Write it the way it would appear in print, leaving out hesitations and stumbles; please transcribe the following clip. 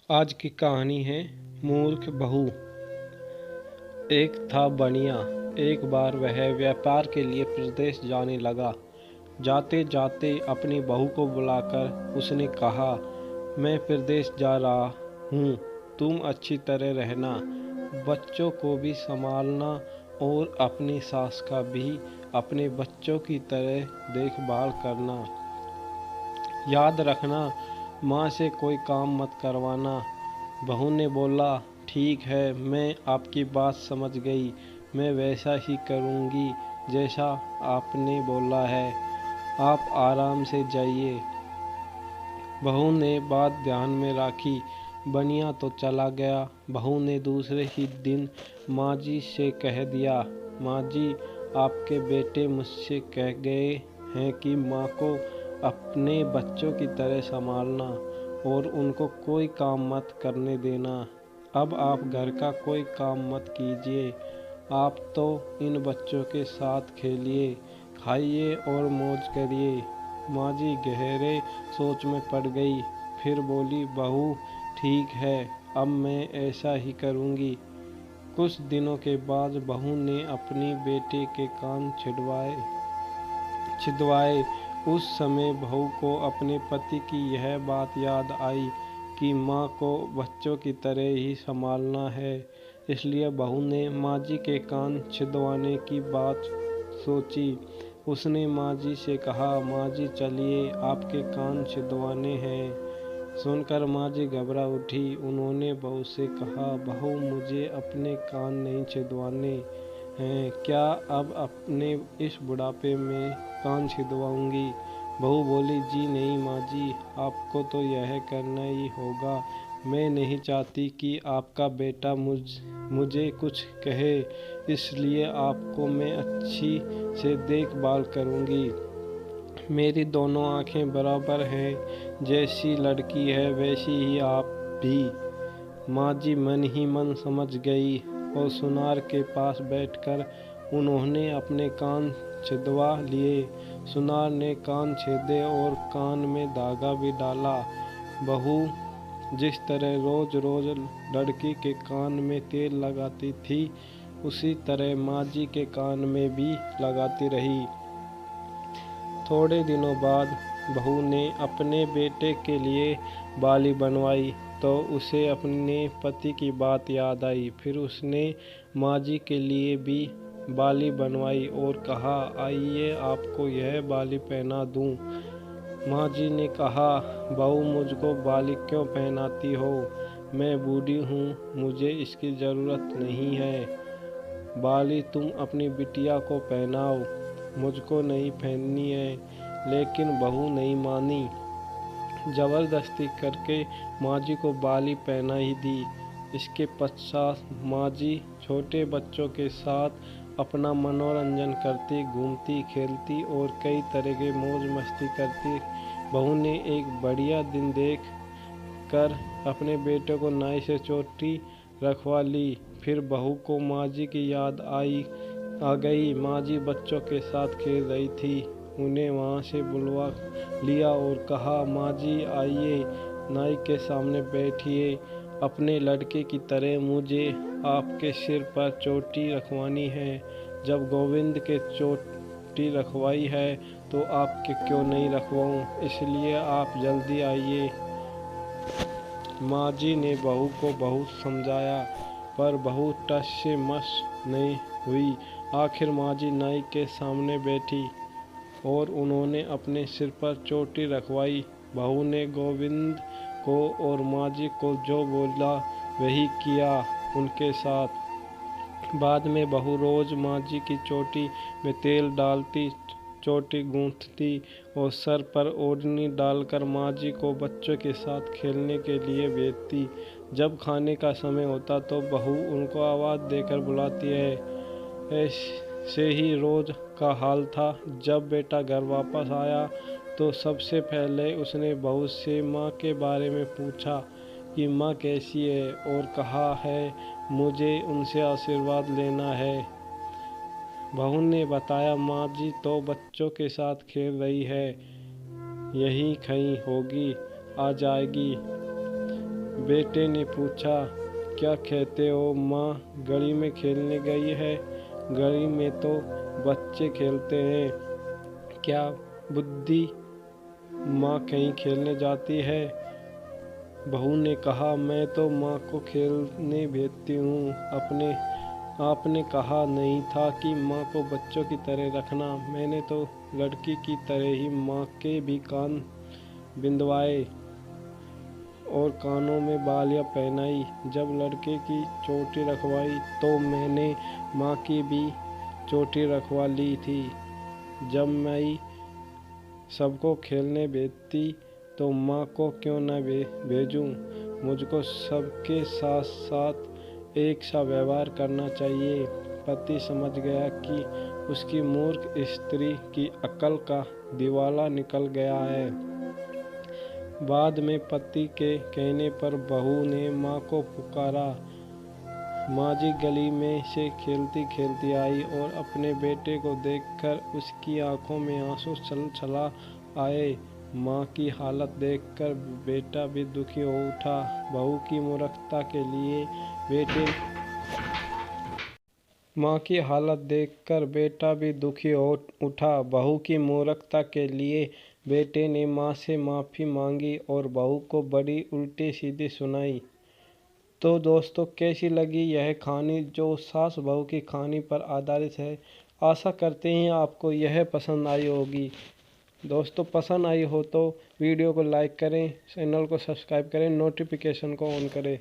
आज की कहानी है मूर्ख बहू। एक था बनिया। एक बार वह व्यापार के लिए प्रदेश जाने लगा। जाते जाते अपनी बहू को बुलाकर उसने कहा, मैं प्रदेश जा रहा हूँ, तुम अच्छी तरह रहना, बच्चों को भी संभालना और अपनी सास का भी अपने बच्चों की तरह देखभाल करना। याद रखना, माँ से कोई काम मत करवाना। बहू ने बोला, ठीक है, मैं आपकी बात समझ गई, मैं वैसा ही करूँगी जैसा आपने बोला है, आप आराम से जाइए। बहू ने बात ध्यान में रखी। बनिया तो चला गया। बहू ने दूसरे ही दिन माँ जी से कह दिया, माँ जी, आपके बेटे मुझसे कह गए हैं कि माँ को अपने बच्चों की तरह संभालना और उनको कोई काम मत करने देना। अब आप घर का कोई काम मत कीजिए, आप तो इन बच्चों के साथ खेलिए, खाइए और मौज करिए। माँ जी गहरे सोच में पड़ गई। फिर बोली, बहू ठीक है, अब मैं ऐसा ही करूँगी। कुछ दिनों के बाद बहू ने अपनी बेटे के कान छिदवाए। उस समय बहू को अपने पति की यह बात याद आई कि माँ को बच्चों की तरह ही संभालना है। इसलिए बहू ने माँ जी के कान छिदवाने की बात सोची। उसने माँ जी से कहा, माँ जी चलिए, आपके कान छिदवाने हैं। सुनकर माँ जी घबरा उठी। उन्होंने बहू से कहा, बहू मुझे अपने कान नहीं छिदवाने हैं, क्या अब अपने इस बुढ़ापे में कान छिदवाऊंगी? बहू बोली, जी नहीं माँ जी, आपको तो यह करना ही होगा। मैं नहीं चाहती कि आपका बेटा मुझे कुछ कहे, इसलिए आपको मैं अच्छी से देखभाल करूंगी। मेरी दोनों आंखें बराबर हैं, जैसी लड़की है वैसी ही आप भी। माँ जी मन ही मन समझ गई और सुनार के पास बैठकर उन्होंने अपने कान छिदवा लिए। सुनार ने कान छेदे और कान में धागा भी डाला। बहू जिस तरह रोज रोज लड़की के कान में तेल लगाती थी, उसी तरह माँ जी के कान में भी लगाती रही। थोड़े दिनों बाद बहू ने अपने बेटे के लिए बाली बनवाई तो उसे अपने पति की बात याद आई। फिर उसने माँ जी के लिए भी बाली बनवाई और कहा, आइए आपको यह बाली पहना दूँ। माँ जी ने कहा, बहू मुझको बाली क्यों पहनाती हो? मैं बूढ़ी हूँ, मुझे इसकी ज़रूरत नहीं है। बाली तुम अपनी बिटिया को पहनाओ, मुझको नहीं पहननी है। लेकिन बहू नहीं मानी। जबरदस्ती करके माँ जी को बाली पहना ही दी। इसके पश्चात माँ जी छोटे बच्चों के साथ अपना मनोरंजन करती, घूमती, खेलती और कई तरह के मौज मस्ती करती। बहू ने एक बढ़िया दिन देख कर अपने बेटे को नाई से चोटी रखवा ली। फिर बहू को माँ जी की याद आ गई। माँ जी बच्चों के साथ खेल रही थी। उन्हें वहाँ से बुलवा लिया और कहा, माँ जी आइए, नाई के सामने बैठिए। अपने लड़के की तरह मुझे आपके सिर पर चोटी रखवानी है। जब गोविंद के चोटी रखवाई है तो आपके क्यों नहीं रखवाऊँ? इसलिए आप जल्दी आइए। माँ जी ने बहू को बहुत समझाया, पर बहू टस से मस नहीं हुई। आखिर माँ जी नाई के सामने बैठी और उन्होंने अपने सिर पर चोटी रखवाई। बहू ने गोविंद को और माँ जी को जो बोला वही किया उनके साथ। बाद में बहू रोज माँ जी की चोटी में तेल डालती, चोटी गूंथती और सर पर ओढ़नी डालकर माँ जी को बच्चों के साथ खेलने के लिए भेजती। जब खाने का समय होता तो बहू उनको आवाज़ देकर बुलाती है। ऐसे ही रोज का हाल था। जब बेटा घर वापस आया तो सबसे पहले उसने बहू से माँ के बारे में पूछा कि माँ कैसी है और कहा है मुझे उनसे आशीर्वाद लेना है। बहू ने बताया, माँ जी तो बच्चों के साथ खेल रही है, यहीं कहीं होगी, आ जाएगी। बेटे ने पूछा, क्या कहते हो माँ? गली में खेलने गई है? गली में तो बच्चे खेलते हैं, क्या बुद्धि माँ कहीं खेलने जाती है? बहू ने कहा, मैं तो माँ को खेलने भेजती हूँ। आपने कहा नहीं था कि माँ को बच्चों की तरह रखना। मैंने तो लड़की की तरह ही माँ के भी कान बिंदवाए और कानों में बालियाँ पहनाई। जब लड़के की चोटी रखवाई तो मैंने माँ की भी चोटी रखवा ली थी। जब मैं सबको खेलने भेजती तो माँ को क्यों न भेजूं? मुझको सबके साथ साथ एक सा व्यवहार करना चाहिए। पति समझ गया कि उसकी मूर्ख स्त्री की अक्ल का दिवाला निकल गया है। बाद में पति के कहने पर बहू ने माँ को पुकारा। माँ जी गली में से खेलती खेलती आई और अपने बेटे को देखकर उसकी आंखों में आंसू छलछला आए। माँ की हालत देखकर बेटा भी दुखी हो उठा। बहू की मूर्खता के लिए बेटे माँ की हालत देखकर बेटा भी दुखी हो उठा। बहू की मूर्खता के लिए बेटे ने माँ से माफ़ी मांगी और बहू को बड़ी उल्टी सीधी सुनाई। तो दोस्तों, कैसी लगी यह कहानी जो सास बहू की कहानी पर आधारित है? आशा करते हैं आपको यह पसंद आई होगी। दोस्तों, पसंद आई हो तो वीडियो को लाइक करें, चैनल को सब्सक्राइब करें, नोटिफिकेशन को ऑन करें।